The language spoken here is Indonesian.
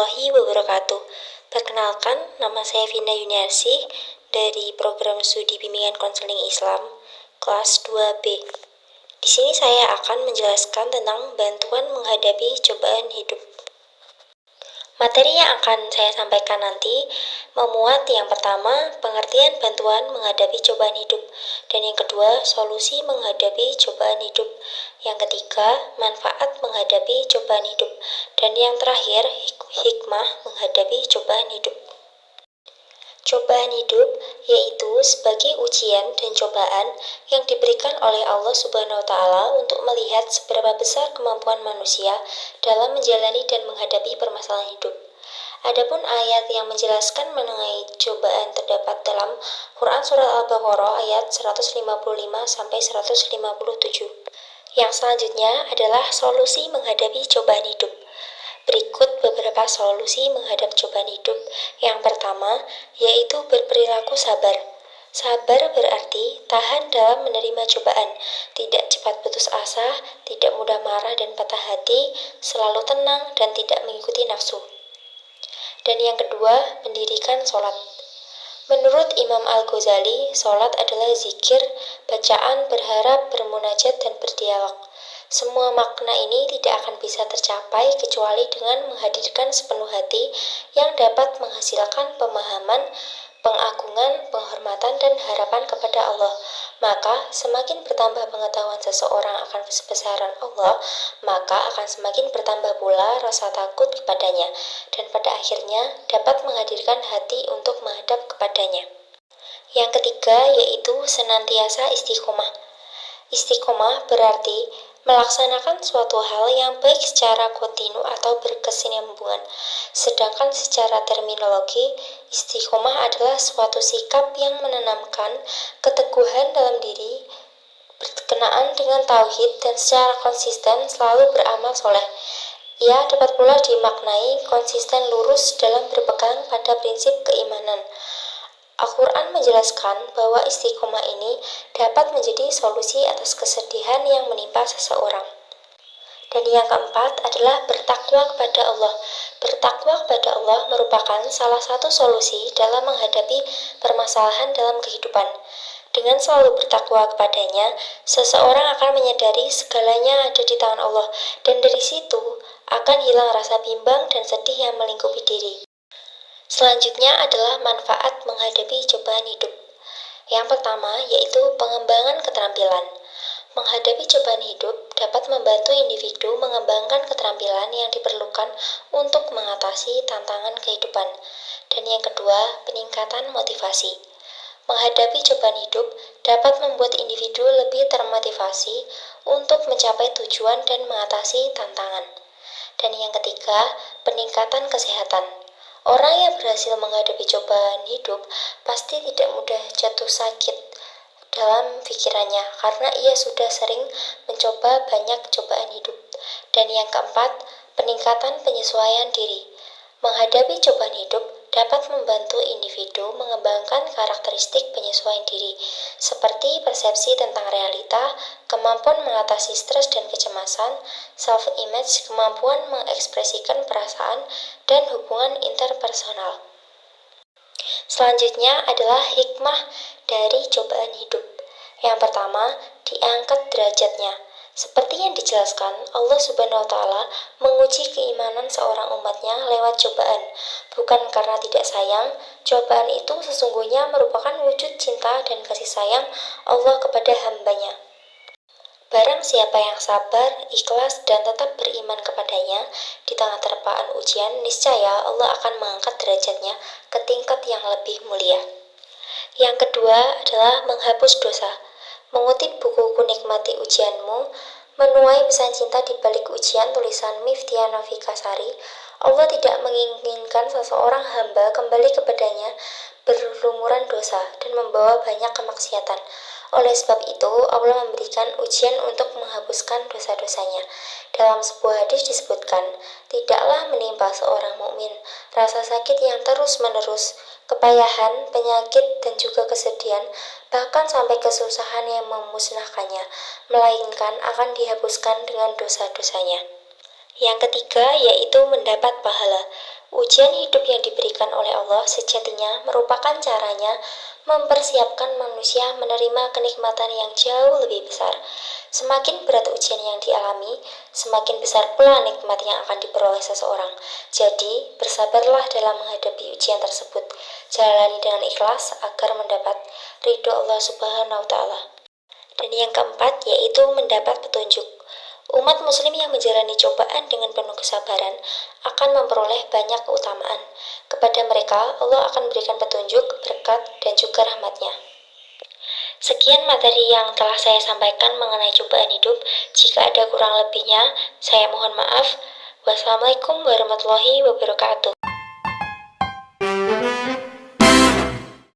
warahmatullahi wabarakatuh. Perkenalkan, nama saya Vinda Yuniarsih dari Program Studi Bimbingan Konseling Islam kelas 2B. Di sini saya akan menjelaskan tentang bantuan menghadapi cobaan hidup. Materi yang akan saya sampaikan nanti memuat yang pertama, pengertian bantuan menghadapi cobaan hidup, dan yang kedua, solusi menghadapi cobaan hidup. Yang ketiga, manfaat menghadapi cobaan hidup, dan yang terakhir, hikmah menghadapi cobaan hidup. Cobaan hidup yaitu sebagai ujian dan cobaan yang diberikan oleh Allah Subhanahu wa Ta'ala untuk melihat seberapa besar kemampuan manusia dalam menjalani dan menghadapi permasalahan hidup. Adapun ayat yang menjelaskan mengenai cobaan terdapat dalam Quran Surat Al-Baqarah ayat 155 sampai 157. Yang selanjutnya adalah solusi menghadapi cobaan hidup. Berikut beberapa solusi menghadap cobaan hidup. Yang pertama, yaitu berperilaku sabar. Sabar berarti tahan dalam menerima cobaan, tidak cepat putus asa, tidak mudah marah dan patah hati, selalu tenang dan tidak mengikuti nafsu. Dan yang kedua, mendirikan sholat. Menurut Imam Al-Ghazali, sholat adalah zikir, bacaan, berharap, bermunajat, dan berdialog. Semua makna ini tidak akan bisa tercapai kecuali dengan menghadirkan sepenuh hati yang dapat menghasilkan pemahaman, pengagungan, penghormatan, dan harapan kepada Allah. Maka semakin bertambah pengetahuan seseorang akan kebesaran Allah, maka akan semakin bertambah pula rasa takut kepadanya, dan pada akhirnya dapat menghadirkan hati untuk menghadap kepadanya. Yang ketiga yaitu senantiasa istiqomah. Istiqomah berarti melaksanakan suatu hal yang baik secara kontinu atau berkesinambungan. Sedangkan secara terminologi, istiqomah adalah suatu sikap yang menanamkan keteguhan dalam diri, berkenaan dengan tauhid dan secara konsisten selalu beramal soleh. Ia dapat pula dimaknai konsisten lurus dalam berpegang pada prinsip keimanan. Al-Quran menjelaskan bahwa istiqomah ini dapat menjadi solusi atas kesedihan yang menimpa seseorang. Dan yang keempat adalah bertakwa kepada Allah. Bertakwa kepada Allah merupakan salah satu solusi dalam menghadapi permasalahan dalam kehidupan. Dengan selalu bertakwa kepadanya, seseorang akan menyadari segalanya ada di tangan Allah, dan dari situ akan hilang rasa bimbang dan sedih yang melingkupi diri. Selanjutnya adalah manfaat menghadapi cobaan hidup. Yang pertama yaitu pengembangan keterampilan. Menghadapi cobaan hidup dapat membantu individu mengembangkan keterampilan yang diperlukan untuk mengatasi tantangan kehidupan. Dan yang kedua, peningkatan motivasi. Menghadapi cobaan hidup dapat membuat individu lebih termotivasi untuk mencapai tujuan dan mengatasi tantangan. Dan yang ketiga, peningkatan kesehatan. Orang yang berhasil menghadapi cobaan hidup pasti tidak mudah jatuh sakit dalam pikirannya karena ia sudah sering mencoba banyak cobaan hidup. Dan yang keempat, peningkatan penyesuaian diri. Menghadapi cobaan hidup dapat membantu individu mengembangkan karakteristik penyesuaian diri, seperti persepsi tentang realita, kemampuan mengatasi stres dan kecemasan, self-image, kemampuan mengekspresikan perasaan, dan hubungan interpersonal. Selanjutnya adalah hikmah dari cobaan hidup. Yang pertama, diangkat derajatnya. Seperti yang dijelaskan, Allah Subhanahu wa Ta'ala menguji keimanan seorang umatnya lewat cobaan. Bukan karena tidak sayang, cobaan itu sesungguhnya merupakan wujud cinta dan kasih sayang Allah kepada hambanya. Barang siapa yang sabar, ikhlas, dan tetap beriman kepadanya di tengah terpaan ujian, niscaya Allah akan mengangkat derajatnya ke tingkat yang lebih mulia. Yang kedua adalah menghapus dosa. Mengutip buku Nikmati Ujianmu, menuai pesan cinta di balik ujian tulisan Miftia Novikasari, Allah tidak menginginkan seseorang hamba kembali kepadanya berlumuran dosa dan membawa banyak kemaksiatan. Oleh sebab itu, Allah memberikan ujian untuk menghapuskan dosa-dosanya. Dalam sebuah hadis disebutkan, tidaklah menimpa seorang mukmin rasa sakit yang terus-menerus, kepayahan, penyakit, dan juga kesedihan, bahkan sampai kesusahan yang memusnahkannya, melainkan akan dihapuskan dengan dosa-dosanya. Yang ketiga yaitu mendapat pahala. Ujian hidup yang diberikan oleh Allah sejatinya merupakan caranya mempersiapkan manusia menerima kenikmatan yang jauh lebih besar. Semakin berat ujian yang dialami, semakin besar pula nikmat yang akan diperoleh seseorang. Jadi, bersabarlah dalam menghadapi ujian tersebut. Jalani dengan ikhlas agar mendapat ridho Allah Subhanahu wa Ta'ala. Dan yang keempat, yaitu mendapat petunjuk. Umat muslim yang menjalani cobaan dengan penuh kesabaran akan memperoleh banyak keutamaan. Kepada mereka, Allah akan memberikan petunjuk, berkat, dan juga rahmatnya. Sekian materi yang telah saya sampaikan mengenai cobaan hidup. Jika ada kurang lebihnya, saya mohon maaf. Wassalamualaikum warahmatullahi wabarakatuh.